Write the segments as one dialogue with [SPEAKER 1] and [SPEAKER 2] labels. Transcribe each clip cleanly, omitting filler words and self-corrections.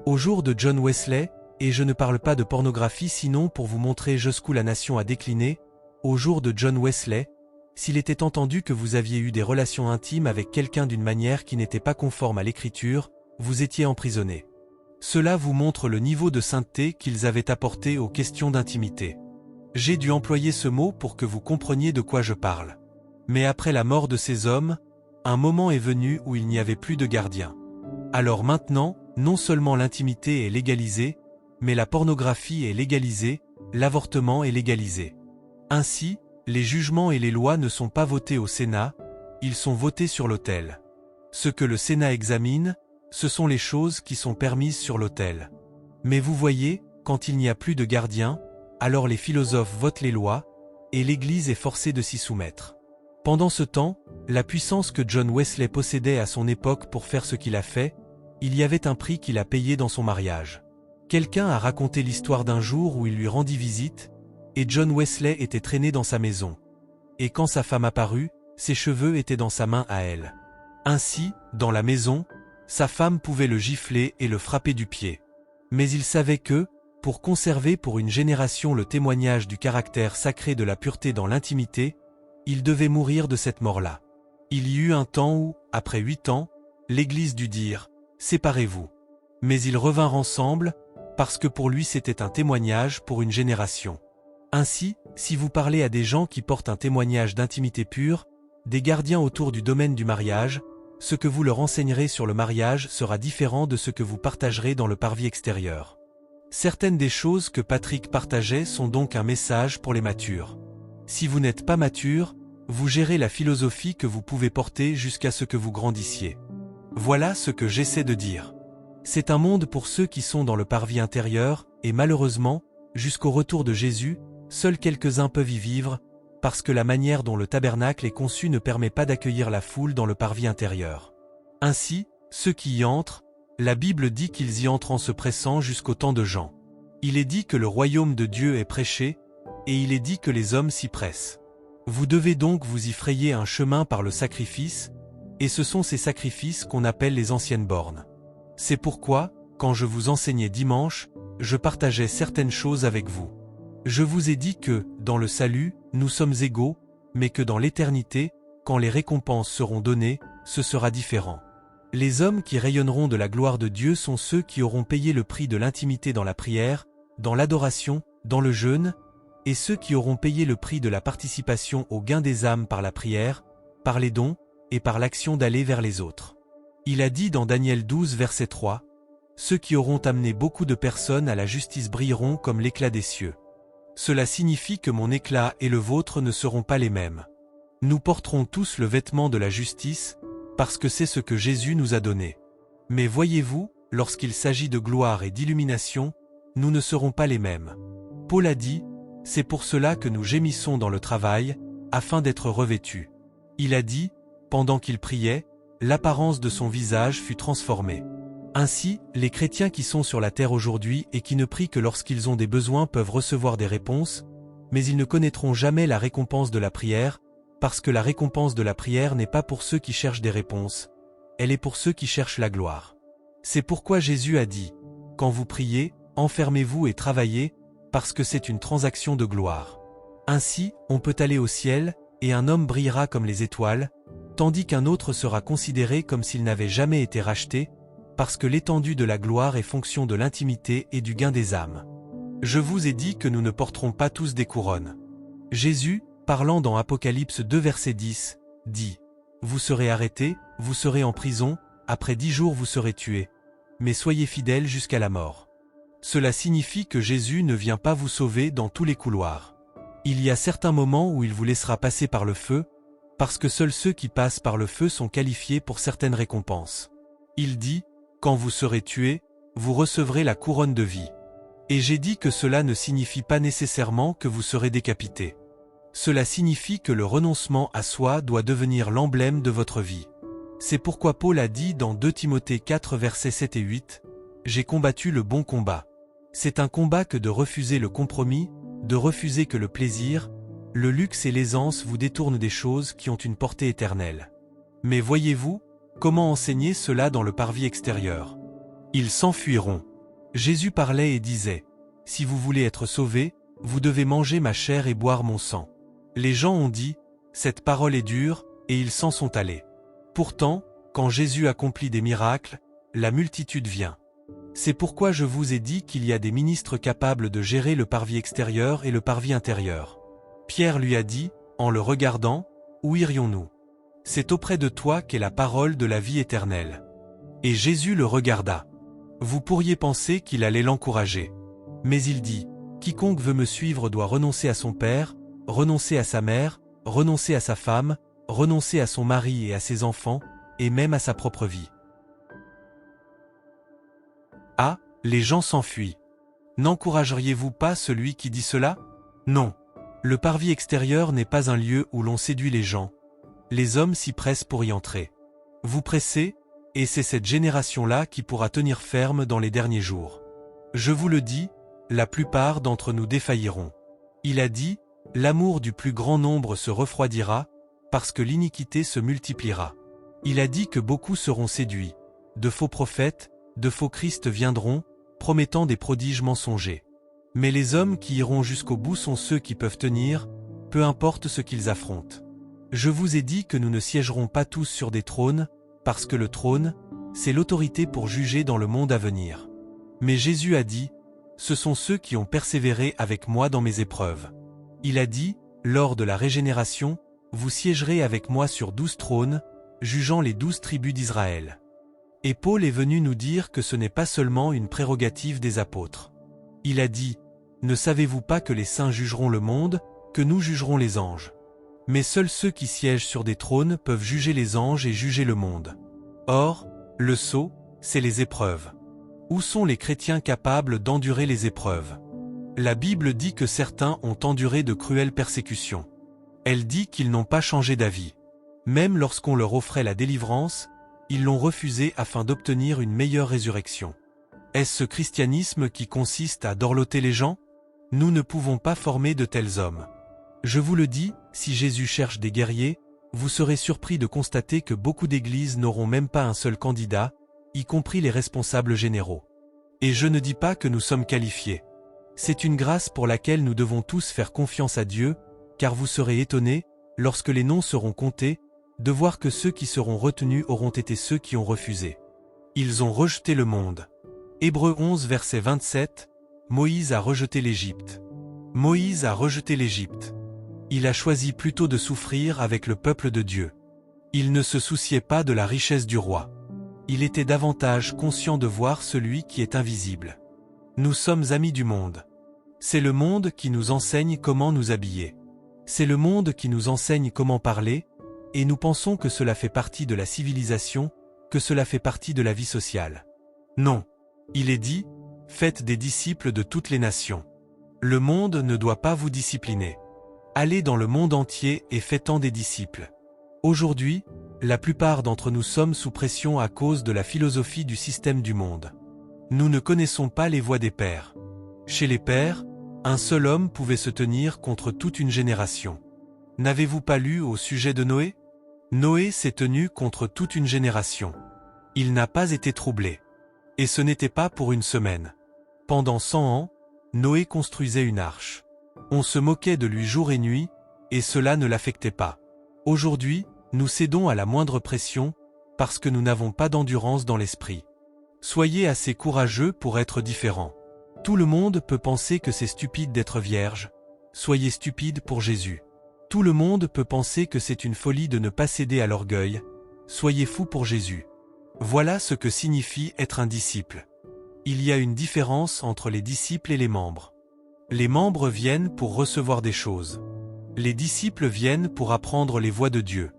[SPEAKER 1] Au jour de John Wesley, et je ne parle pas de pornographie sinon pour vous montrer jusqu'où la nation a décliné, au jour de John Wesley, s'il était entendu que vous aviez eu des relations intimes avec quelqu'un d'une manière qui n'était pas conforme à l'Écriture, vous étiez emprisonné. Cela vous montre le niveau de sainteté qu'ils avaient apporté aux questions d'intimité. J'ai dû employer ce mot pour que vous compreniez de quoi je parle. Mais après la mort de ces hommes, un moment est venu où il n'y avait plus de gardien. Alors maintenant, non seulement l'intimité est légalisée, mais la pornographie est légalisée, l'avortement est légalisé. Ainsi, les jugements et les lois ne sont pas votés au Sénat, ils sont votés sur l'autel. Ce que le Sénat examine, ce sont les choses qui sont permises sur l'autel. Mais vous voyez, quand il n'y a plus de gardien, alors les philosophes votent les lois, et l'Église est forcée de s'y soumettre. Pendant ce temps, la puissance que John Wesley possédait à son époque pour faire ce qu'il a fait, il y avait un prix qu'il a payé dans son mariage. Quelqu'un a raconté l'histoire d'un jour où il lui rendit visite, et John Wesley était traîné dans sa maison. Et quand sa femme apparut, ses cheveux étaient dans sa main à elle. Ainsi, dans la maison, sa femme pouvait le gifler et le frapper du pied. Mais il savait que, pour conserver pour une génération le témoignage du caractère sacré de la pureté dans l'intimité, il devait mourir de cette mort-là. Il y eut un temps où, après 8 ans, l'Église dut dire « Séparez-vous ». Mais ils revinrent ensemble, parce que pour lui c'était un témoignage pour une génération. Ainsi, si vous parlez à des gens qui portent un témoignage d'intimité pure, des gardiens autour du domaine du mariage, ce que vous leur enseignerez sur le mariage sera différent de ce que vous partagerez dans le parvis extérieur. Certaines des choses que Patrick partageait sont donc un message pour les matures. Si vous n'êtes pas mature, vous gérez la philosophie que vous pouvez porter jusqu'à ce que vous grandissiez. Voilà ce que j'essaie de dire. C'est un monde pour ceux qui sont dans le parvis intérieur, et malheureusement, jusqu'au retour de Jésus, seuls quelques-uns peuvent y vivre, parce que la manière dont le tabernacle est conçu ne permet pas d'accueillir la foule dans le parvis intérieur. Ainsi, ceux qui y entrent, la Bible dit qu'ils y entrent en se pressant jusqu'au temps de Jean. Il est dit que le royaume de Dieu est prêché, et il est dit que les hommes s'y pressent. Vous devez donc vous y frayer un chemin par le sacrifice, et ce sont ces sacrifices qu'on appelle les anciennes bornes. C'est pourquoi, quand je vous enseignais dimanche, je partageais certaines choses avec vous. Je vous ai dit que, dans le salut, nous sommes égaux, mais que dans l'éternité, quand les récompenses seront données, ce sera différent. Les hommes qui rayonneront de la gloire de Dieu sont ceux qui auront payé le prix de l'intimité dans la prière, dans l'adoration, dans le jeûne, et ceux qui auront payé le prix de la participation au gain des âmes par la prière, par les dons, et par l'action d'aller vers les autres. Il a dit dans Daniel 12 verset 3, « Ceux qui auront amené beaucoup de personnes à la justice brilleront comme l'éclat des cieux. » Cela signifie que mon éclat et le vôtre ne seront pas les mêmes. Nous porterons tous le vêtement de la justice, parce que c'est ce que Jésus nous a donné. Mais voyez-vous, lorsqu'il s'agit de gloire et d'illumination, nous ne serons pas les mêmes. Paul a dit, « C'est pour cela que nous gémissons dans le travail, afin d'être revêtus. » Il a dit, pendant qu'il priait, l'apparence de son visage fut transformée. Ainsi, les chrétiens qui sont sur la terre aujourd'hui et qui ne prient que lorsqu'ils ont des besoins peuvent recevoir des réponses, mais ils ne connaîtront jamais la récompense de la prière, parce que la récompense de la prière n'est pas pour ceux qui cherchent des réponses, elle est pour ceux qui cherchent la gloire. C'est pourquoi Jésus a dit, « Quand vous priez, enfermez-vous et travaillez, parce que c'est une transaction de gloire. » Ainsi, on peut aller au ciel, et un homme brillera comme les étoiles, tandis qu'un autre sera considéré comme s'il n'avait jamais été racheté, parce que l'étendue de la gloire est fonction de l'intimité et du gain des âmes. Je vous ai dit que nous ne porterons pas tous des couronnes. Jésus, parlant dans Apocalypse 2 verset 10, dit « Vous serez arrêtés, vous serez en prison, après 10 jours vous serez tués, mais soyez fidèles jusqu'à la mort. » Cela signifie que Jésus ne vient pas vous sauver dans tous les couloirs. Il y a certains moments où il vous laissera passer par le feu, parce que seuls ceux qui passent par le feu sont qualifiés pour certaines récompenses. Il dit « Quand vous serez tués, vous recevrez la couronne de vie. » Et j'ai dit que cela ne signifie pas nécessairement que vous serez décapité. Cela signifie que le renoncement à soi doit devenir l'emblème de votre vie. C'est pourquoi Paul a dit dans 2 Timothée 4 versets 7 et 8, « J'ai combattu le bon combat. » C'est un combat que de refuser le compromis, de refuser que le plaisir, le luxe et l'aisance vous détournent des choses qui ont une portée éternelle. Mais voyez-vous, comment enseigner cela dans le parvis extérieur? Ils s'enfuiront. Jésus parlait et disait, « Si vous voulez être sauvés, vous devez manger ma chair et boire mon sang. » Les gens ont dit, « Cette parole est dure » et ils s'en sont allés. Pourtant, quand Jésus accomplit des miracles, la multitude vient. C'est pourquoi je vous ai dit qu'il y a des ministres capables de gérer le parvis extérieur et le parvis intérieur. Pierre lui a dit, en le regardant, « Où irions-nous ? C'est auprès de toi qu'est la parole de la vie éternelle. » Et Jésus le regarda. Vous pourriez penser qu'il allait l'encourager. Mais il dit, « Quiconque veut me suivre doit renoncer à son père, renoncer à sa mère, renoncer à sa femme, renoncer à son mari et à ses enfants, et même à sa propre vie. » Ah, les gens s'enfuient. N'encourageriez-vous pas celui qui dit cela? Non. Le parvis extérieur n'est pas un lieu où l'on séduit les gens. Les hommes s'y pressent pour y entrer. Vous pressez, et c'est cette génération-là qui pourra tenir ferme dans les derniers jours. Je vous le dis, la plupart d'entre nous défailliront. Il a dit, l'amour du plus grand nombre se refroidira, parce que l'iniquité se multipliera. Il a dit que beaucoup seront séduits. De faux prophètes, de faux Christ viendront, promettant des prodiges mensongers. Mais les hommes qui iront jusqu'au bout sont ceux qui peuvent tenir, peu importe ce qu'ils affrontent. Je vous ai dit que nous ne siégerons pas tous sur des trônes, parce que le trône, c'est l'autorité pour juger dans le monde à venir. Mais Jésus a dit, ce sont ceux qui ont persévéré avec moi dans mes épreuves. Il a dit, lors de la régénération, vous siégerez avec moi sur 12 trônes, jugeant les 12 tribus d'Israël. Et Paul est venu nous dire que ce n'est pas seulement une prérogative des apôtres. Il a dit, ne savez-vous pas que les saints jugeront le monde, que nous jugerons les anges? Mais seuls ceux qui siègent sur des trônes peuvent juger les anges et juger le monde. Or, le sceau, c'est les épreuves. Où sont les chrétiens capables d'endurer les épreuves? La Bible dit que certains ont enduré de cruelles persécutions. Elle dit qu'ils n'ont pas changé d'avis. Même lorsqu'on leur offrait la délivrance, ils l'ont refusé afin d'obtenir une meilleure résurrection. Est-ce ce christianisme qui consiste à dorloter les gens? Nous ne pouvons pas former de tels hommes. Je vous le dis, si Jésus cherche des guerriers, vous serez surpris de constater que beaucoup d'églises n'auront même pas un seul candidat, y compris les responsables généraux. Et je ne dis pas que nous sommes qualifiés. C'est une grâce pour laquelle nous devons tous faire confiance à Dieu, car vous serez étonnés, lorsque les noms seront comptés, de voir que ceux qui seront retenus auront été ceux qui ont refusé. Ils ont rejeté le monde. Hébreux 11 verset 27, Moïse a rejeté l'Égypte. Moïse a rejeté l'Égypte. Il a choisi plutôt de souffrir avec le peuple de Dieu. Il ne se souciait pas de la richesse du roi. Il était davantage conscient de voir celui qui est invisible. Nous sommes amis du monde. C'est le monde qui nous enseigne comment nous habiller. C'est le monde qui nous enseigne comment parler, et nous pensons que cela fait partie de la civilisation, que cela fait partie de la vie sociale. Non. Il est dit, faites des disciples de toutes les nations. Le monde ne doit pas vous discipliner. Allez dans le monde entier et faites-en des disciples. Aujourd'hui, la plupart d'entre nous sommes sous pression à cause de la philosophie du système du monde. Nous ne connaissons pas les voies des pères. Chez les pères, un seul homme pouvait se tenir contre toute une génération. N'avez-vous pas lu au sujet de Noé? Noé s'est tenu contre toute une génération. Il n'a pas été troublé. Et ce n'était pas pour une semaine. Pendant 100 ans, Noé construisait une arche. On se moquait de lui jour et nuit, et cela ne l'affectait pas. Aujourd'hui, nous cédons à la moindre pression, parce que nous n'avons pas d'endurance dans l'esprit. Soyez assez courageux pour être différents. Tout le monde peut penser que c'est stupide d'être vierge. Soyez stupide pour Jésus. Tout le monde peut penser que c'est une folie de ne pas céder à l'orgueil. Soyez fous pour Jésus. Voilà ce que signifie être un disciple. Il y a une différence entre les disciples et les membres. Les membres viennent pour recevoir des choses. Les disciples viennent pour apprendre les voies de Dieu.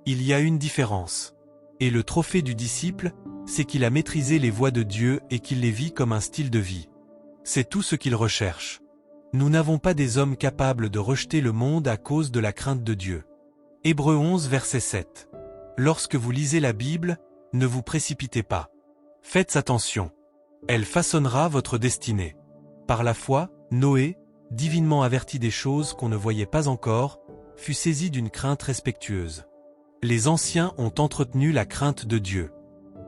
[SPEAKER 1] Il y a une différence. Et le trophée du disciple, c'est qu'il a maîtrisé les voies de Dieu et qu'il les vit comme un style de vie. C'est tout ce qu'il recherche. Nous n'avons pas des hommes capables de rejeter le monde à cause de la crainte de Dieu. Hébreux 11 verset 7. Lorsque vous lisez la Bible, ne vous précipitez pas. Faites attention. Elle façonnera votre destinée. Par la foi, Noé, divinement averti des choses qu'on ne voyait pas encore, fut saisi d'une crainte respectueuse. Les anciens ont entretenu la crainte de Dieu.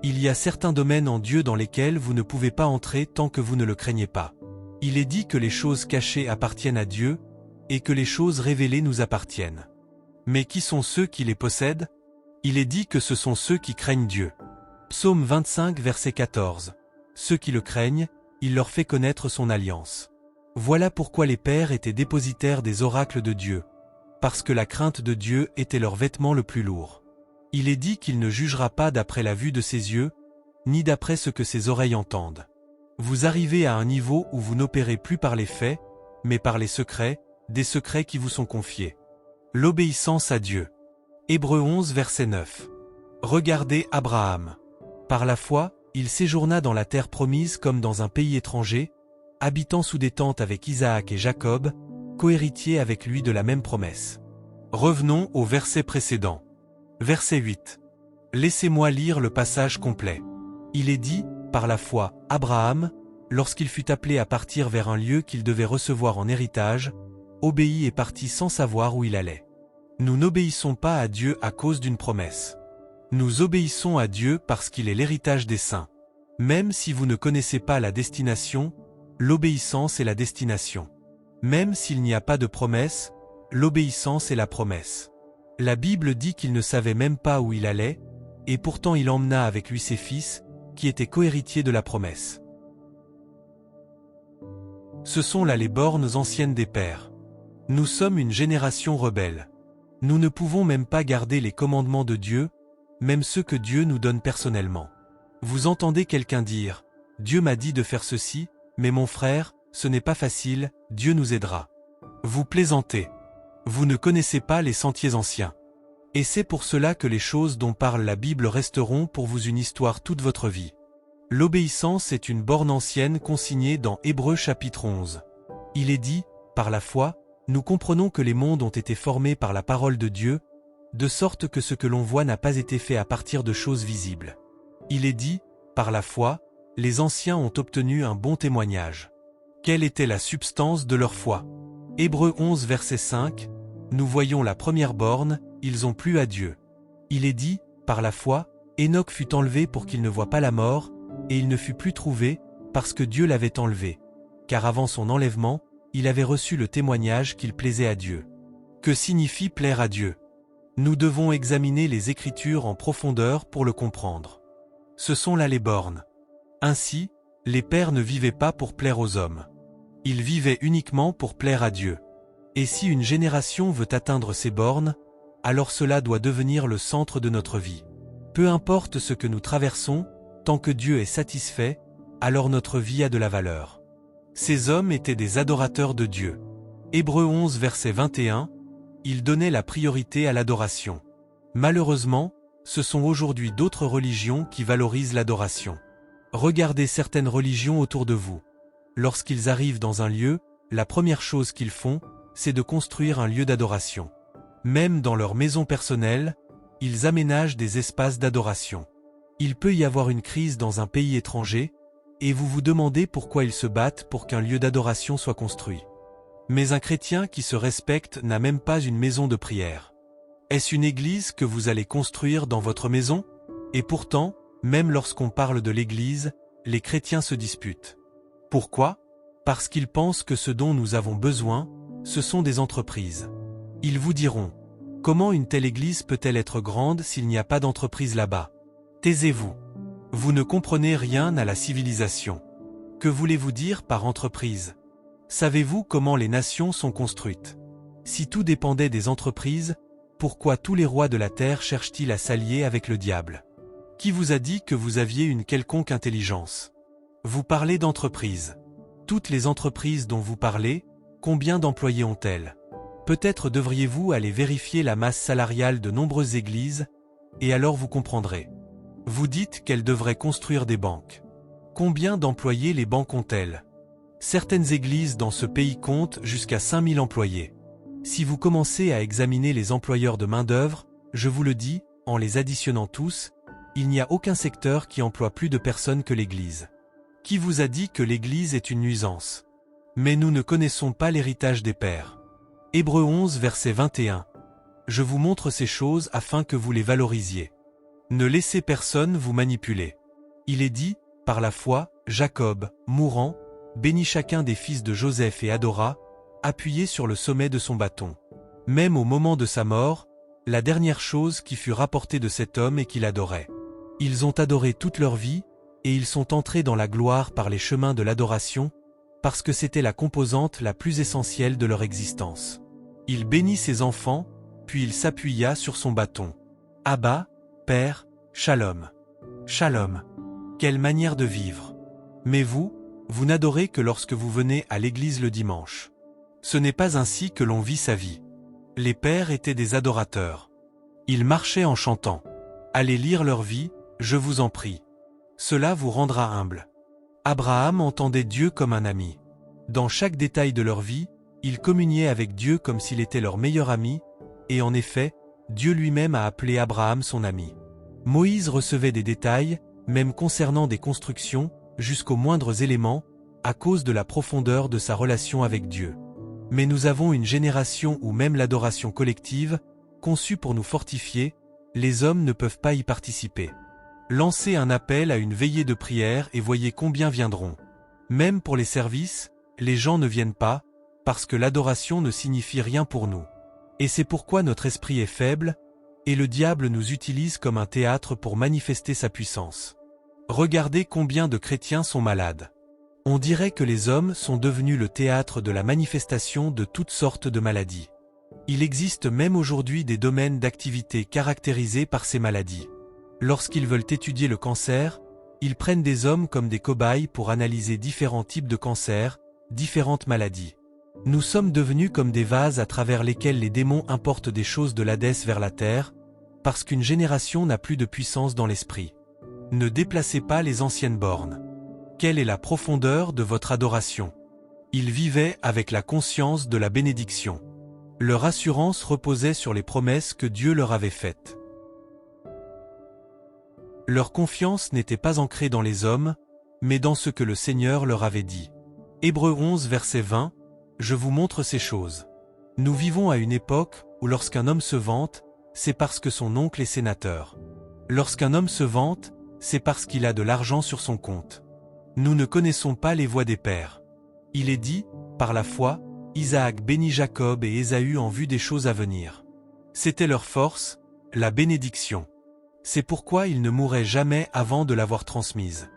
[SPEAKER 1] Il y a certains domaines en Dieu dans lesquels vous ne pouvez pas entrer tant que vous ne le craignez pas. Il est dit que les choses cachées appartiennent à Dieu, et que les choses révélées nous appartiennent. Mais qui sont ceux qui les possèdent? Il est dit que ce sont ceux qui craignent Dieu. Psaume 25 verset 14. Ceux qui le craignent, il leur fait connaître son alliance. Voilà pourquoi les pères étaient dépositaires des oracles de Dieu. Parce que la crainte de Dieu était leur vêtement le plus lourd. Il est dit qu'il ne jugera pas d'après la vue de ses yeux, ni d'après ce que ses oreilles entendent. Vous arrivez à un niveau où vous n'opérez plus par les faits, mais par les secrets, des secrets qui vous sont confiés. L'obéissance à Dieu. Hébreux 11 verset 9. Regardez Abraham. Par la foi, il séjourna dans la terre promise comme dans un pays étranger, habitant sous des tentes avec Isaac et Jacob, cohéritiers avec lui de la même promesse. Revenons au verset précédent. Verset 8. Laissez-moi lire le passage complet. Il est dit, par la foi, Abraham, lorsqu'il fut appelé à partir vers un lieu qu'il devait recevoir en héritage, obéit et partit sans savoir où il allait. Nous n'obéissons pas à Dieu à cause d'une promesse. Nous obéissons à Dieu parce qu'il est l'héritage des saints. Même si vous ne connaissez pas la destination, l'obéissance est la destination. Même s'il n'y a pas de promesse, l'obéissance est la promesse. La Bible dit qu'il ne savait même pas où il allait, et pourtant il emmena avec lui ses fils, qui étaient cohéritiers de la promesse. Ce sont là les bornes anciennes des pères. Nous sommes une génération rebelle. Nous ne pouvons même pas garder les commandements de Dieu, même ceux que Dieu nous donne personnellement. Vous entendez quelqu'un dire « Dieu m'a dit de faire ceci, mais mon frère, ce n'est pas facile, Dieu nous aidera. » Vous plaisantez. Vous ne connaissez pas les sentiers anciens. Et c'est pour cela que les choses dont parle la Bible resteront pour vous une histoire toute votre vie. L'obéissance est une borne ancienne consignée dans Hébreux chapitre 11. Il est dit, par la foi, nous comprenons que les mondes ont été formés par la parole de Dieu, de sorte que ce que l'on voit n'a pas été fait à partir de choses visibles. Il est dit, par la foi, les anciens ont obtenu un bon témoignage. Quelle était la substance de leur foi? Hébreux 11 verset 5, nous voyons la première borne, ils ont plu à Dieu. Il est dit, par la foi, Enoch fut enlevé pour qu'il ne voie pas la mort, et il ne fut plus trouvé, parce que Dieu l'avait enlevé. Car avant son enlèvement, il avait reçu le témoignage qu'il plaisait à Dieu. Que signifie plaire à Dieu? Nous devons examiner les Écritures en profondeur pour le comprendre. Ce sont là les bornes. Ainsi, les pères ne vivaient pas pour plaire aux hommes. Ils vivaient uniquement pour plaire à Dieu. Et si une génération veut atteindre ces bornes, alors cela doit devenir le centre de notre vie. Peu importe ce que nous traversons, tant que Dieu est satisfait, alors notre vie a de la valeur. Ces hommes étaient des adorateurs de Dieu. Hébreux 11 verset 21, ils donnaient la priorité à l'adoration. Malheureusement, ce sont aujourd'hui d'autres religions qui valorisent l'adoration. Regardez certaines religions autour de vous. Lorsqu'ils arrivent dans un lieu, la première chose qu'ils font, c'est de construire un lieu d'adoration. Même dans leur maison personnelle, ils aménagent des espaces d'adoration. Il peut y avoir une crise dans un pays étranger, et vous vous demandez pourquoi ils se battent pour qu'un lieu d'adoration soit construit. Mais un chrétien qui se respecte n'a même pas une maison de prière. Est-ce une église que vous allez construire dans votre maison? Et pourtant, même lorsqu'on parle de l'église, les chrétiens se disputent. Pourquoi? Parce qu'ils pensent que ce dont nous avons besoin, ce sont des entreprises. Ils vous diront, comment une telle église peut-elle être grande s'il n'y a pas d'entreprise là-bas? Taisez-vous. Vous ne comprenez rien à la civilisation. Que voulez-vous dire par entreprise? Savez-vous comment les nations sont construites? Si tout dépendait des entreprises, pourquoi tous les rois de la terre cherchent-ils à s'allier avec le diable? Qui vous a dit que vous aviez une quelconque intelligence? Vous parlez d'entreprise. Toutes les entreprises dont vous parlez, combien d'employés ont-elles? Peut-être devriez-vous aller vérifier la masse salariale de nombreuses églises, et alors vous comprendrez. Vous dites qu'elles devraient construire des banques. Combien d'employés les banques ont-elles? Certaines églises dans ce pays comptent jusqu'à 5000 employés. Si vous commencez à examiner les employeurs de main-d'œuvre, je vous le dis, en les additionnant tous, il n'y a aucun secteur qui emploie plus de personnes que l'Église. Qui vous a dit que l'Église est une nuisance? Mais nous ne connaissons pas l'héritage des pères. Hébreux 11 verset 21. Je vous montre ces choses afin que vous les valorisiez. Ne laissez personne vous manipuler. Il est dit, par la foi, Jacob, mourant, bénit chacun des fils de Joseph et adora, appuyé sur le sommet de son bâton. Même au moment de sa mort, la dernière chose qui fut rapportée de cet homme est qu'il adorait. Ils ont adoré toute leur vie, et ils sont entrés dans la gloire par les chemins de l'adoration, parce que c'était la composante la plus essentielle de leur existence. Il bénit ses enfants, puis il s'appuya sur son bâton. Abba, Père, Shalom. Shalom. Quelle manière de vivre. Mais vous n'adorez que lorsque vous venez à l'église le dimanche. Ce n'est pas ainsi que l'on vit sa vie. Les pères étaient des adorateurs. Ils marchaient en chantant. Allez lire leur vie, je vous en prie. Cela vous rendra humble. Abraham entendait Dieu comme un ami. Dans chaque détail de leur vie, ils communiaient avec Dieu comme s'il était leur meilleur ami, et en effet, Dieu lui-même a appelé Abraham son ami. Moïse recevait des détails, même concernant des constructions, jusqu'aux moindres éléments, à cause de la profondeur de sa relation avec Dieu. Mais nous avons une génération où même l'adoration collective, conçue pour nous fortifier, les hommes ne peuvent pas y participer. Lancez un appel à une veillée de prière et voyez combien viendront. Même pour les services, les gens ne viennent pas, parce que l'adoration ne signifie rien pour nous. Et c'est pourquoi notre esprit est faible, et le diable nous utilise comme un théâtre pour manifester sa puissance. Regardez combien de chrétiens sont malades. On dirait que les hommes sont devenus le théâtre de la manifestation de toutes sortes de maladies. Il existe même aujourd'hui des domaines d'activité caractérisés par ces maladies. Lorsqu'ils veulent étudier le cancer, ils prennent des hommes comme des cobayes pour analyser différents types de cancers, différentes maladies. Nous sommes devenus comme des vases à travers lesquels les démons importent des choses de l'Hadès vers la terre, parce qu'une génération n'a plus de puissance dans l'esprit. Ne déplacez pas les anciennes bornes. Quelle est la profondeur de votre adoration? Ils vivaient avec la conscience de la bénédiction. Leur assurance reposait sur les promesses que Dieu leur avait faites. Leur confiance n'était pas ancrée dans les hommes, mais dans ce que le Seigneur leur avait dit. Hébreux 11 verset 20, je vous montre ces choses. Nous vivons à une époque où lorsqu'un homme se vante, c'est parce que son oncle est sénateur. Lorsqu'un homme se vante, c'est parce qu'il a de l'argent sur son compte. Nous ne connaissons pas les voies des pères. Il est dit, par la foi, Isaac bénit Jacob et Ésaü en vue des choses à venir. C'était leur force, la bénédiction. C'est pourquoi ils ne mouraient jamais avant de l'avoir transmise.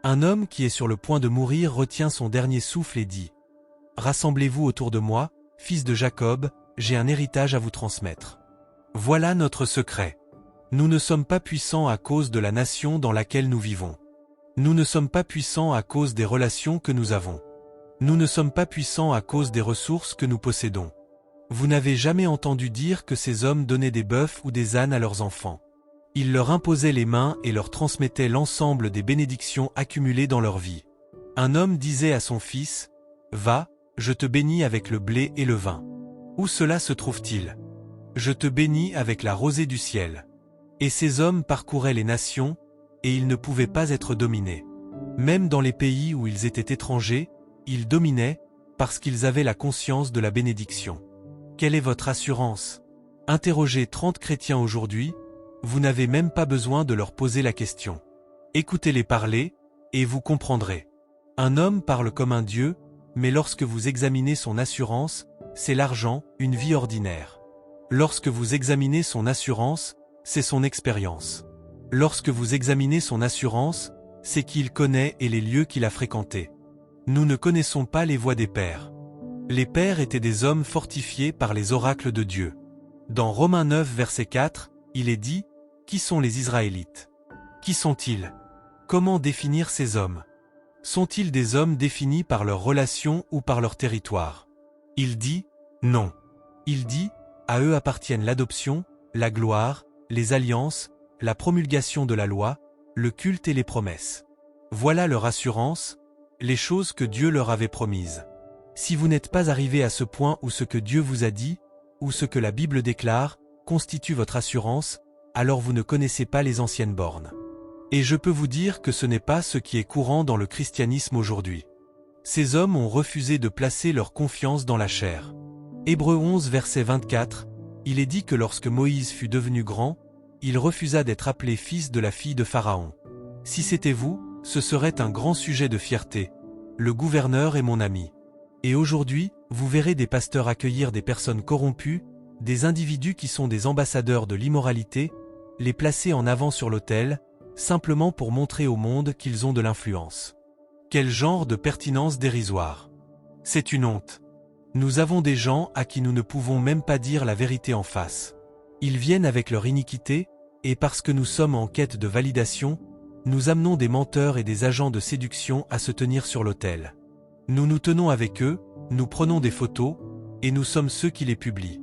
[SPEAKER 1] Un homme qui est sur le point de mourir retient son dernier souffle et dit « Rassemblez-vous autour de moi, fils de Jacob, j'ai un héritage à vous transmettre. » Voilà notre secret. Nous ne sommes pas puissants à cause de la nation dans laquelle nous vivons. Nous ne sommes pas puissants à cause des relations que nous avons. Nous ne sommes pas puissants à cause des ressources que nous possédons. Vous n'avez jamais entendu dire que ces hommes donnaient des bœufs ou des ânes à leurs enfants. Ils leur imposaient les mains et leur transmettaient l'ensemble des bénédictions accumulées dans leur vie. Un homme disait à son fils, « Va, je te bénis avec le blé et le vin. » Où cela se trouve-t-il? Je te bénis avec la rosée du ciel. Et ces hommes parcouraient les nations, et ils ne pouvaient pas être dominés. Même dans les pays où ils étaient étrangers, ils dominaient, parce qu'ils avaient la conscience de la bénédiction. Quelle est votre assurance? Interrogez 30 chrétiens aujourd'hui, vous n'avez même pas besoin de leur poser la question. Écoutez-les parler, et vous comprendrez. Un homme parle comme un dieu, mais lorsque vous examinez son assurance, c'est l'argent, une vie ordinaire. Lorsque vous examinez son assurance, c'est son expérience. Lorsque vous examinez son assurance, c'est qui il connaît et les lieux qu'il a fréquentés. Nous ne connaissons pas les voies des pères. Les pères étaient des hommes fortifiés par les oracles de Dieu. Dans Romains 9 verset 4, il est dit, « Qui sont les Israélites? Qui sont-ils? Comment définir ces hommes? Sont-ils des hommes définis par leur relation ou par leur territoire? » Il dit, « Non. » Il dit, « À eux appartiennent l'adoption, la gloire, les alliances, la promulgation de la loi, le culte et les promesses. Voilà leur assurance, les choses que Dieu leur avait promises. Si vous n'êtes pas arrivé à ce point où ce que Dieu vous a dit, ou ce que la Bible déclare, constitue votre assurance, alors vous ne connaissez pas les anciennes bornes. Et je peux vous dire que ce n'est pas ce qui est courant dans le christianisme aujourd'hui. Ces hommes ont refusé de placer leur confiance dans la chair. Hébreux 11 verset 24, il est dit que lorsque Moïse fut devenu grand, il refusa d'être appelé fils de la fille de Pharaon. Si c'était vous, ce serait un grand sujet de fierté. Le gouverneur est mon ami. Et aujourd'hui, vous verrez des pasteurs accueillir des personnes corrompues, des individus qui sont des ambassadeurs de l'immoralité, les placer en avant sur l'autel, simplement pour montrer au monde qu'ils ont de l'influence. Quel genre de pertinence dérisoire. C'est une honte. Nous avons des gens à qui nous ne pouvons même pas dire la vérité en face. Ils viennent avec leur iniquité, et parce que nous sommes en quête de validation, nous amenons des menteurs et des agents de séduction à se tenir sur l'autel. Nous nous tenons avec eux, nous prenons des photos, et nous sommes ceux qui les publient.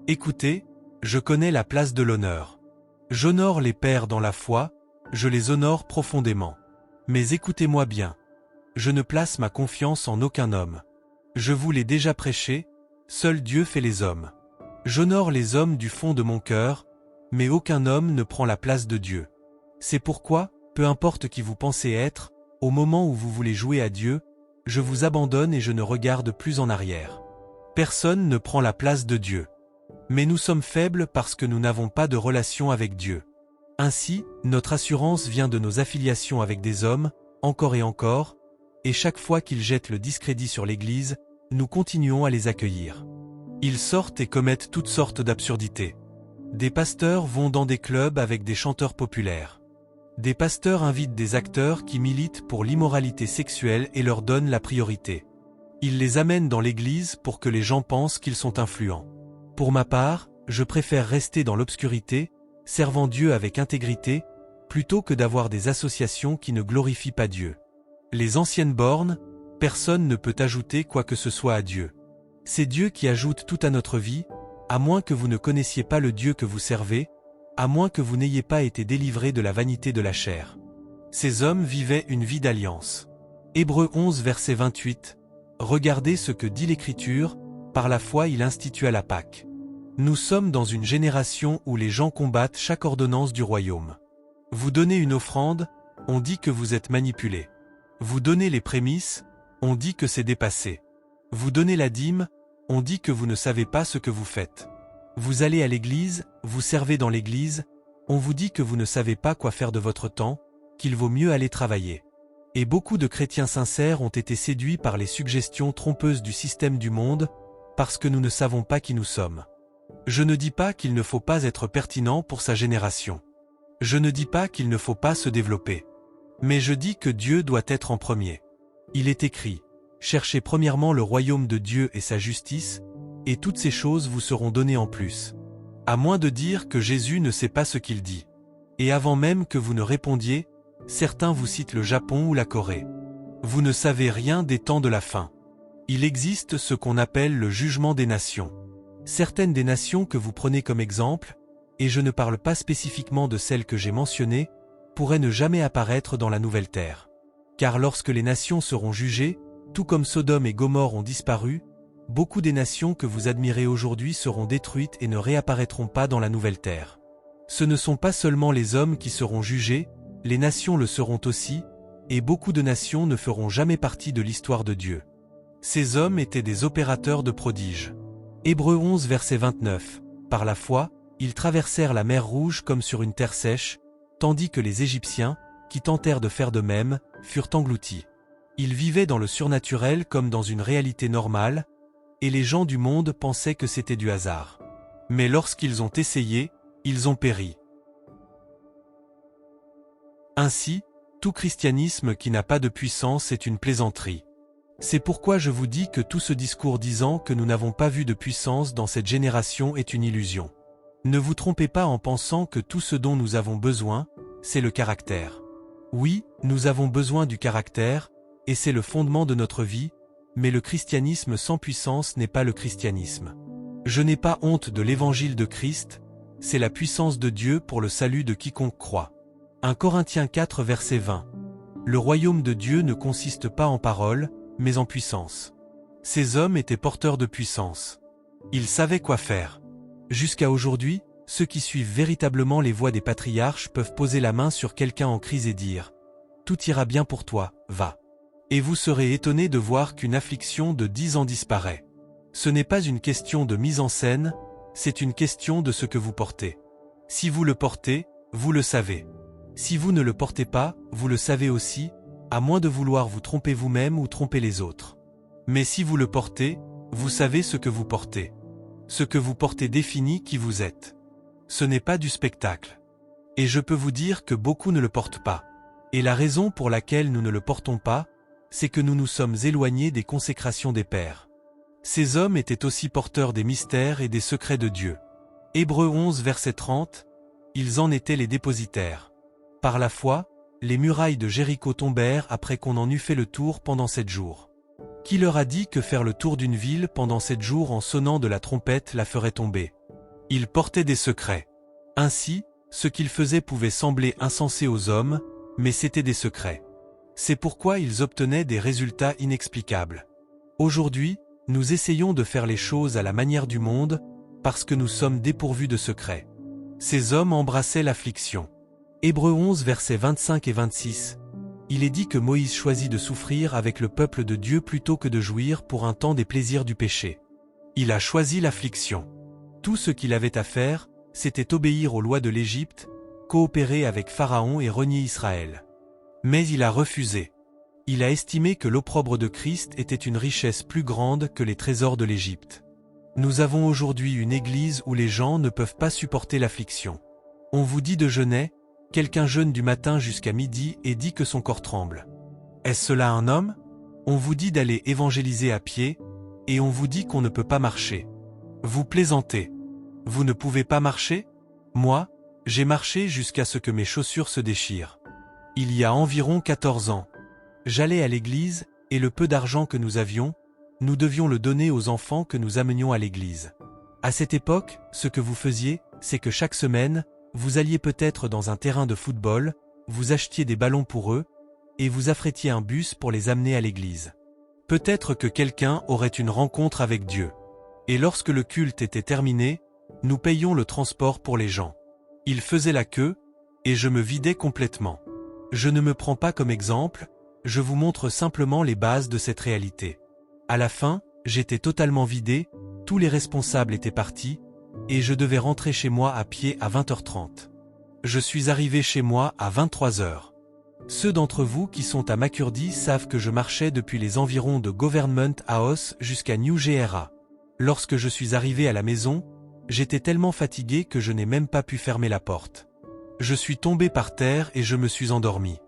[SPEAKER 1] Écoutez, je connais la place de l'honneur. J'honore les pères dans la foi, je les honore profondément. Mais écoutez-moi bien. Je ne place ma confiance en aucun homme. Je vous l'ai déjà prêché, seul Dieu fait les hommes. J'honore les hommes du fond de mon cœur, mais aucun homme ne prend la place de Dieu. C'est pourquoi, peu importe qui vous pensez être, au moment où vous voulez jouer à Dieu, je vous abandonne et je ne regarde plus en arrière. Personne ne prend la place de Dieu. Mais nous sommes faibles parce que nous n'avons pas de relation avec Dieu. Ainsi, notre assurance vient de nos affiliations avec des hommes, encore, et chaque fois qu'ils jettent le discrédit sur l'Église, nous continuons à les accueillir. Ils sortent et commettent toutes sortes d'absurdités. Des pasteurs vont dans des clubs avec des chanteurs populaires. Des pasteurs invitent des acteurs qui militent pour l'immoralité sexuelle et leur donnent la priorité. Ils les amènent dans l'Église pour que les gens pensent qu'ils sont influents. Pour ma part, je préfère rester dans l'obscurité, servant Dieu avec intégrité, plutôt que d'avoir des associations qui ne glorifient pas Dieu. Les anciennes bornes, personne ne peut ajouter quoi que ce soit à Dieu. C'est Dieu qui ajoute tout à notre vie, à moins que vous ne connaissiez pas le Dieu que vous servez, à moins que vous n'ayez pas été délivré de la vanité de la chair. Ces hommes vivaient une vie d'alliance. Hébreux 11 verset 28. Regardez ce que dit l'Écriture, par la foi il institua la Pâque. Nous sommes dans une génération où les gens combattent chaque ordonnance du royaume. Vous donnez une offrande, on dit que vous êtes manipulé. Vous donnez les prémices, on dit que c'est dépassé. Vous donnez la dîme, on dit que vous ne savez pas ce que vous faites. Vous allez à l'église, vous servez dans l'église, on vous dit que vous ne savez pas quoi faire de votre temps, qu'il vaut mieux aller travailler. Et beaucoup de chrétiens sincères ont été séduits par les suggestions trompeuses du système du monde, parce que nous ne savons pas qui nous sommes. Je ne dis pas qu'il ne faut pas être pertinent pour sa génération. Je ne dis pas qu'il ne faut pas se développer. Mais je dis que Dieu doit être en premier. Il est écrit, « Cherchez premièrement le royaume de Dieu et sa justice, et toutes ces choses vous seront données en plus. » À moins de dire que Jésus ne sait pas ce qu'il dit. Et avant même que vous ne répondiez, certains vous citent le Japon ou la Corée. Vous ne savez rien des temps de la fin. Il existe ce qu'on appelle le jugement des nations. Certaines des nations que vous prenez comme exemple, et je ne parle pas spécifiquement de celles que j'ai mentionnées, pourraient ne jamais apparaître dans la nouvelle terre. Car lorsque les nations seront jugées, tout comme Sodome et Gomorrhe ont disparu, beaucoup des nations que vous admirez aujourd'hui seront détruites et ne réapparaîtront pas dans la nouvelle terre. Ce ne sont pas seulement les hommes qui seront jugés, les nations le seront aussi, et beaucoup de nations ne feront jamais partie de l'histoire de Dieu. Ces hommes étaient des opérateurs de prodiges. Hébreux 11 verset 29. Par la foi, ils traversèrent la mer Rouge comme sur une terre sèche, tandis que les Égyptiens, qui tentèrent de faire de même, furent engloutis. Ils vivaient dans le surnaturel comme dans une réalité normale, et les gens du monde pensaient que c'était du hasard. Mais lorsqu'ils ont essayé, ils ont péri. Ainsi, tout christianisme qui n'a pas de puissance est une plaisanterie. C'est pourquoi je vous dis que tout ce discours disant que nous n'avons pas vu de puissance dans cette génération est une illusion. Ne vous trompez pas en pensant que tout ce dont nous avons besoin, c'est le caractère. Oui, nous avons besoin du caractère, et c'est le fondement de notre vie, mais le christianisme sans puissance n'est pas le christianisme. Je n'ai pas honte de l'évangile de Christ, c'est la puissance de Dieu pour le salut de quiconque croit. 1 Corinthiens 4 verset 20. Le royaume de Dieu ne consiste pas en paroles, mais en puissance. Ces hommes étaient porteurs de puissance. Ils savaient quoi faire. Jusqu'à aujourd'hui, ceux qui suivent véritablement les voies des patriarches peuvent poser la main sur quelqu'un en crise et dire « Tout ira bien pour toi, va ». Et vous serez étonné de voir qu'une affliction de 10 ans disparaît. Ce n'est pas une question de mise en scène, c'est une question de ce que vous portez. Si vous le portez, vous le savez. Si vous ne le portez pas, vous le savez aussi, à moins de vouloir vous tromper vous-même ou tromper les autres. Mais si vous le portez, vous savez ce que vous portez. Ce que vous portez définit qui vous êtes. Ce n'est pas du spectacle. Et je peux vous dire que beaucoup ne le portent pas. Et la raison pour laquelle nous ne le portons pas, c'est que nous nous sommes éloignés des consécrations des pères. Ces hommes étaient aussi porteurs des mystères et des secrets de Dieu. Hébreux 11 verset 30, ils en étaient les dépositaires. Par la foi, les murailles de Jéricho tombèrent après qu'on en eut fait le tour pendant 7 jours. Qui leur a dit que faire le tour d'une ville pendant 7 jours en sonnant de la trompette la ferait tomber? Ils portaient des secrets. Ainsi, ce qu'ils faisaient pouvait sembler insensé aux hommes, mais c'était des secrets. C'est pourquoi ils obtenaient des résultats inexplicables. Aujourd'hui, nous essayons de faire les choses à la manière du monde, parce que nous sommes dépourvus de secrets. Ces hommes embrassaient l'affliction. Hébreux 11 versets 25 et 26. Il est dit que Moïse choisit de souffrir avec le peuple de Dieu plutôt que de jouir pour un temps des plaisirs du péché. Il a choisi l'affliction. Tout ce qu'il avait à faire, c'était obéir aux lois de l'Égypte, coopérer avec Pharaon et renier Israël. Mais il a refusé. Il a estimé que l'opprobre de Christ était une richesse plus grande que les trésors de l'Égypte. Nous avons aujourd'hui une église où les gens ne peuvent pas supporter l'affliction. On vous dit de jeûner, quelqu'un jeûne du matin jusqu'à midi et dit que son corps tremble. Est-ce cela un homme? On vous dit d'aller évangéliser à pied, et on vous dit qu'on ne peut pas marcher. Vous plaisantez. Vous ne pouvez pas marcher? Moi, j'ai marché jusqu'à ce que mes chaussures se déchirent. Il y a environ 14 ans. J'allais à l'église, et le peu d'argent que nous avions, nous devions le donner aux enfants que nous amenions à l'église. À cette époque, ce que vous faisiez, c'est que chaque semaine, vous alliez peut-être dans un terrain de football, vous achetiez des ballons pour eux, et vous affrétiez un bus pour les amener à l'église. Peut-être que quelqu'un aurait une rencontre avec Dieu. Et lorsque le culte était terminé, nous payions le transport pour les gens. Ils faisaient la queue, et je me vidais complètement. Je ne me prends pas comme exemple, je vous montre simplement les bases de cette réalité. À la fin, j'étais totalement vidé, tous les responsables étaient partis, et je devais rentrer chez moi à pied à 20h30. Je suis arrivé chez moi à 23h. Ceux d'entre vous qui sont à Makurdi savent que je marchais depuis les environs de Government House jusqu'à New Gera. Lorsque je suis arrivé à la maison, j'étais tellement fatigué que je n'ai même pas pu fermer la porte. Je suis tombé par terre et je me suis endormi.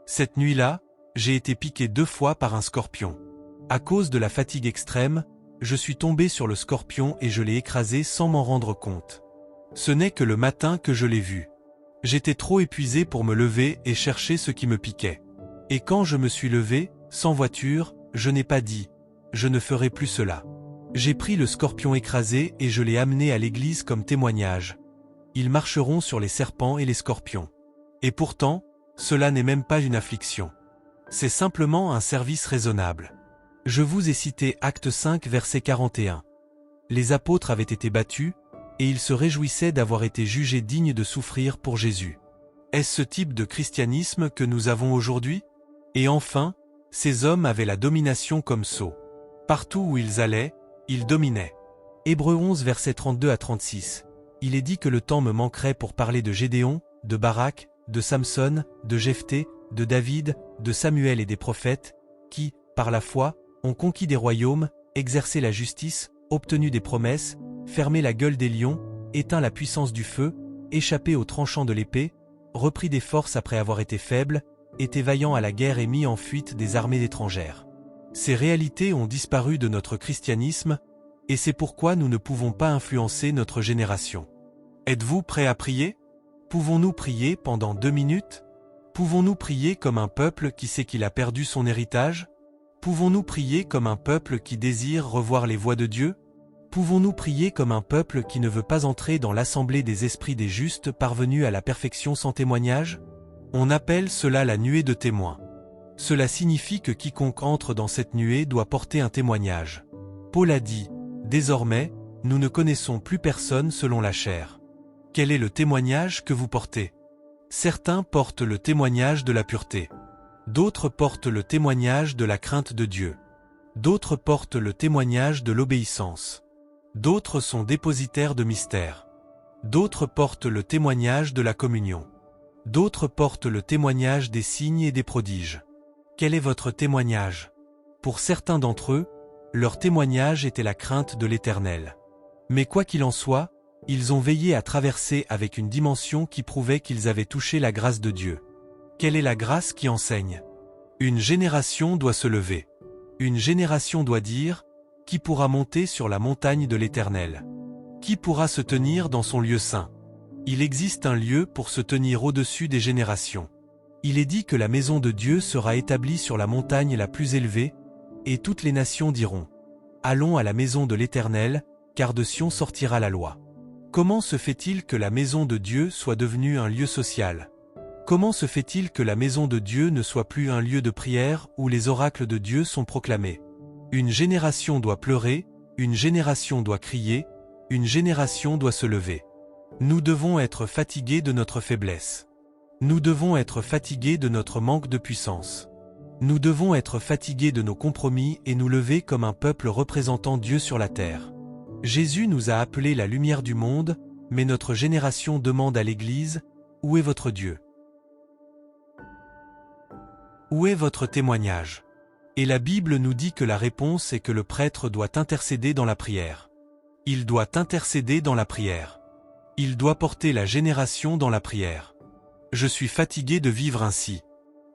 [SPEAKER 1] Cette nuit-là, j'ai été piqué 2 fois par un scorpion. À cause de la fatigue extrême, je suis tombé sur le scorpion et je l'ai écrasé sans m'en rendre compte. Ce n'est que le matin que je l'ai vu. J'étais trop épuisé pour me lever et chercher ce qui me piquait. Et quand je me suis levé, sans voiture, je n'ai pas dit « je ne ferai plus cela ». J'ai pris le scorpion écrasé et je l'ai amené à l'église comme témoignage. Ils marcheront sur les serpents et les scorpions. Et pourtant, cela n'est même pas une affliction. C'est simplement un service raisonnable. Je vous ai cité Acte 5 verset 41. Les apôtres avaient été battus, et ils se réjouissaient d'avoir été jugés dignes de souffrir pour Jésus. Est-ce ce type de christianisme que nous avons aujourd'hui? Et enfin, ces hommes avaient la domination comme sceau. Partout où ils allaient, ils dominaient. Hébreux 11 versets 32 à 36. Il est dit que le temps me manquerait pour parler de Gédéon, de Barak, de Samson, de Jephthé, de David, de Samuel et des prophètes, qui, par la foi, ont conquis des royaumes, exercé la justice, obtenu des promesses, fermé la gueule des lions, éteint la puissance du feu, échappé aux tranchants de l'épée, repris des forces après avoir été faible, été vaillant à la guerre et mis en fuite des armées étrangères. Ces réalités ont disparu de notre christianisme, et c'est pourquoi nous ne pouvons pas influencer notre génération. Êtes-vous prêt à prier? Pouvons-nous prier pendant 2 minutes? Pouvons-nous prier comme un peuple qui sait qu'il a perdu son héritage? Pouvons-nous prier comme un peuple qui désire revoir les voies de Dieu? Pouvons-nous prier comme un peuple qui ne veut pas entrer dans l'assemblée des esprits des justes parvenus à la perfection sans témoignage? On appelle cela la nuée de témoins. Cela signifie que quiconque entre dans cette nuée doit porter un témoignage. Paul a dit, « Désormais, nous ne connaissons plus personne selon la chair. » Quel est le témoignage que vous portez? Certains portent le témoignage de la pureté. D'autres portent le témoignage de la crainte de Dieu. D'autres portent le témoignage de l'obéissance. D'autres sont dépositaires de mystères. D'autres portent le témoignage de la communion. D'autres portent le témoignage des signes et des prodiges. Quel est votre témoignage? Pour certains d'entre eux, leur témoignage était la crainte de l'Éternel. Mais quoi qu'il en soit, ils ont veillé à traverser avec une dimension qui prouvait qu'ils avaient touché la grâce de Dieu. Quelle est la grâce qui enseigne? Une génération doit se lever. Une génération doit dire, qui pourra monter sur la montagne de l'Éternel? Qui pourra se tenir dans son lieu saint? Il existe un lieu pour se tenir au-dessus des générations. Il est dit que la maison de Dieu sera établie sur la montagne la plus élevée, et toutes les nations diront, allons à la maison de l'Éternel, car de Sion sortira la loi. Comment se fait-il que la maison de Dieu soit devenue un lieu social? Comment se fait-il que la maison de Dieu ne soit plus un lieu de prière où les oracles de Dieu sont proclamés? Une génération doit pleurer, une génération doit crier, une génération doit se lever. Nous devons être fatigués de notre faiblesse. Nous devons être fatigués de notre manque de puissance. Nous devons être fatigués de nos compromis et nous lever comme un peuple représentant Dieu sur la terre. Jésus nous a appelés la lumière du monde, mais notre génération demande à l'Église, où est votre Dieu? Où est votre témoignage? Et la Bible nous dit que la réponse est que le prêtre doit intercéder dans la prière. Il doit intercéder dans la prière. Il doit porter la génération dans la prière. Je suis fatigué de vivre ainsi.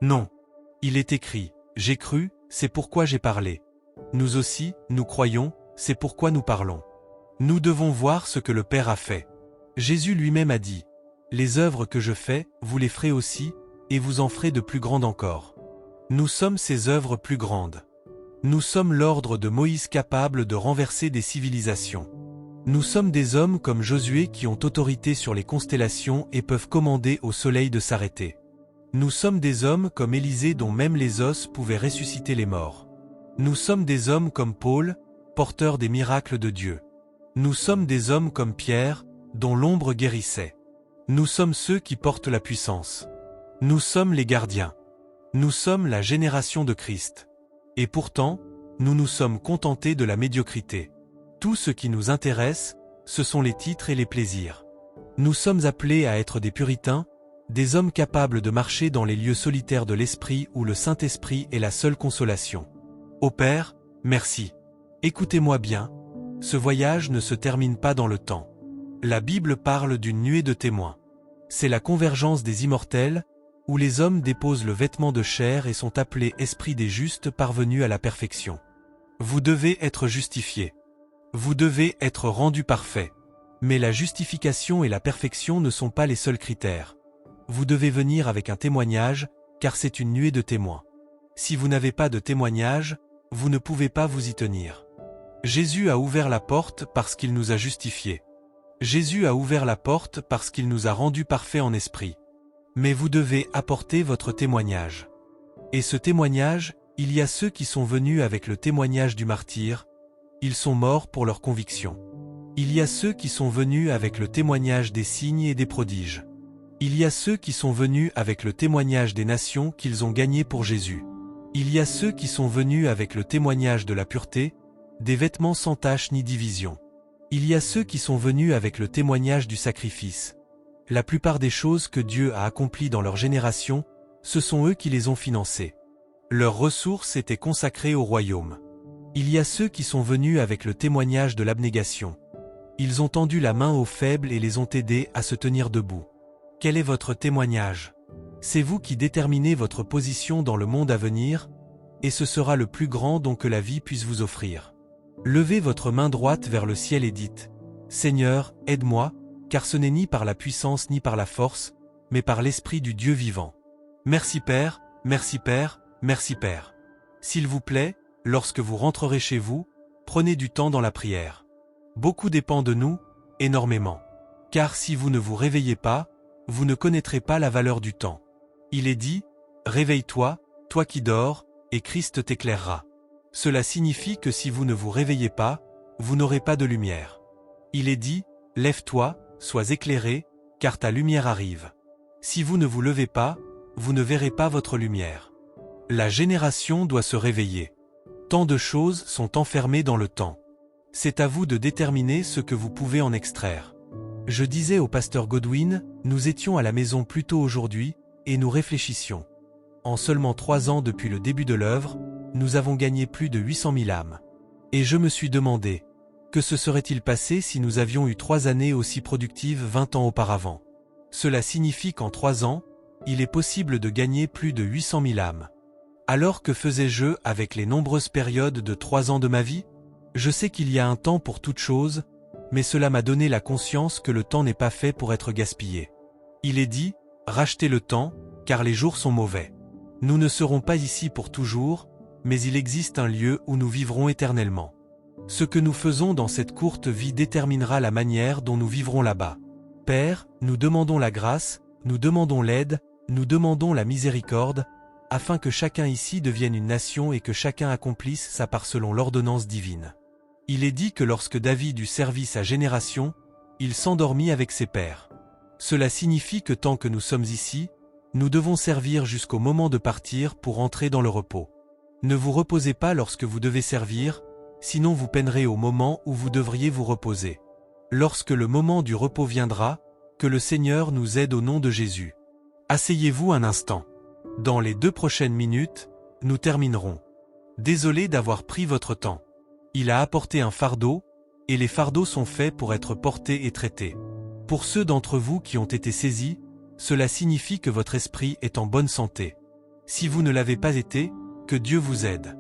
[SPEAKER 1] Non. Il est écrit, j'ai cru, c'est pourquoi j'ai parlé. Nous aussi, nous croyons, c'est pourquoi nous parlons. Nous devons voir ce que le Père a fait. Jésus lui-même a dit, les œuvres que je fais, vous les ferez aussi, et vous en ferez de plus grandes encore. Nous sommes ces œuvres plus grandes. Nous sommes l'ordre de Moïse capable de renverser des civilisations. Nous sommes des hommes comme Josué qui ont autorité sur les constellations et peuvent commander au soleil de s'arrêter. Nous sommes des hommes comme Élisée dont même les os pouvaient ressusciter les morts. Nous sommes des hommes comme Paul, porteurs des miracles de Dieu. Nous sommes des hommes comme Pierre, dont l'ombre guérissait. Nous sommes ceux qui portent la puissance. Nous sommes les gardiens. Nous sommes la génération de Christ. Et pourtant, nous nous sommes contentés de la médiocrité. Tout ce qui nous intéresse, ce sont les titres et les plaisirs. Nous sommes appelés à être des puritains, des hommes capables de marcher dans les lieux solitaires de l'Esprit où le Saint-Esprit est la seule consolation. Ô Père, merci. Écoutez-moi bien, ce voyage ne se termine pas dans le temps. La Bible parle d'une nuée de témoins. C'est la convergence des immortels, où les hommes déposent le vêtement de chair et sont appelés esprits des justes parvenus à la perfection. Vous devez être justifiés. Vous devez être rendus parfaits. Mais la justification et la perfection ne sont pas les seuls critères. Vous devez venir avec un témoignage, car c'est une nuée de témoins. Si vous n'avez pas de témoignage, vous ne pouvez pas vous y tenir. Jésus a ouvert la porte parce qu'il nous a justifiés. Jésus a ouvert la porte parce qu'il nous a rendus parfaits en esprit. Mais vous devez apporter votre témoignage. Et ce témoignage, il y a ceux qui sont venus avec le témoignage du martyr, ils sont morts pour leur conviction. Il y a ceux qui sont venus avec le témoignage des signes et des prodiges. Il y a ceux qui sont venus avec le témoignage des nations qu'ils ont gagnées pour Jésus. Il y a ceux qui sont venus avec le témoignage de la pureté, des vêtements sans tache ni division. Il y a ceux qui sont venus avec le témoignage du sacrifice. La plupart des choses que Dieu a accomplies dans leur génération, ce sont eux qui les ont financées. Leurs ressources étaient consacrées au royaume. Il y a ceux qui sont venus avec le témoignage de l'abnégation. Ils ont tendu la main aux faibles et les ont aidés à se tenir debout. Quel est votre témoignage? C'est vous qui déterminez votre position dans le monde à venir, et ce sera le plus grand don que la vie puisse vous offrir. Levez votre main droite vers le ciel et dites, « Seigneur, aide-moi, car ce n'est ni par la puissance ni par la force, mais par l'Esprit du Dieu vivant. Merci Père, merci Père, merci Père. S'il vous plaît, lorsque vous rentrerez chez vous, prenez du temps dans la prière. Beaucoup dépend de nous, énormément. Car si vous ne vous réveillez pas, vous ne connaîtrez pas la valeur du temps. Il est dit, réveille-toi, toi qui dors, et Christ t'éclairera. Cela signifie que si vous ne vous réveillez pas, vous n'aurez pas de lumière. Il est dit, lève-toi, sois éclairé, car ta lumière arrive. Si vous ne vous levez pas, vous ne verrez pas votre lumière. La génération doit se réveiller. Tant de choses sont enfermées dans le temps. C'est à vous de déterminer ce que vous pouvez en extraire. Je disais au pasteur Godwin, nous étions à la maison plus tôt aujourd'hui, et nous réfléchissions. En seulement 3 ans depuis le début de l'œuvre, nous avons gagné plus de 800 000 âmes. Et je me suis demandé, que se serait-il passé si nous avions eu 3 années aussi productives 20 ans auparavant? Cela signifie qu'en 3 ans, il est possible de gagner plus de 800 000 âmes. Alors que faisais-je avec les nombreuses périodes de 3 ans de ma vie? Je sais qu'il y a un temps pour toute chose, mais cela m'a donné la conscience que le temps n'est pas fait pour être gaspillé. Il est dit, rachetez le temps, car les jours sont mauvais. Nous ne serons pas ici pour toujours, mais il existe un lieu où nous vivrons éternellement. Ce que nous faisons dans cette courte vie déterminera la manière dont nous vivrons là-bas. Père, nous demandons la grâce, nous demandons l'aide, nous demandons la miséricorde, afin que chacun ici devienne une nation et que chacun accomplisse sa part selon l'ordonnance divine. Il est dit que lorsque David eut servi sa génération, il s'endormit avec ses pères. Cela signifie que tant que nous sommes ici, nous devons servir jusqu'au moment de partir pour entrer dans le repos. Ne vous reposez pas lorsque vous devez servir, sinon vous peinerez au moment où vous devriez vous reposer. Lorsque le moment du repos viendra, que le Seigneur nous aide au nom de Jésus. Asseyez-vous un instant. Dans les 2 prochaines minutes, nous terminerons. Désolé d'avoir pris votre temps. Il a apporté un fardeau, et les fardeaux sont faits pour être portés et traités. Pour ceux d'entre vous qui ont été saisis, cela signifie que votre esprit est en bonne santé. Si vous ne l'avez pas été, que Dieu vous aide.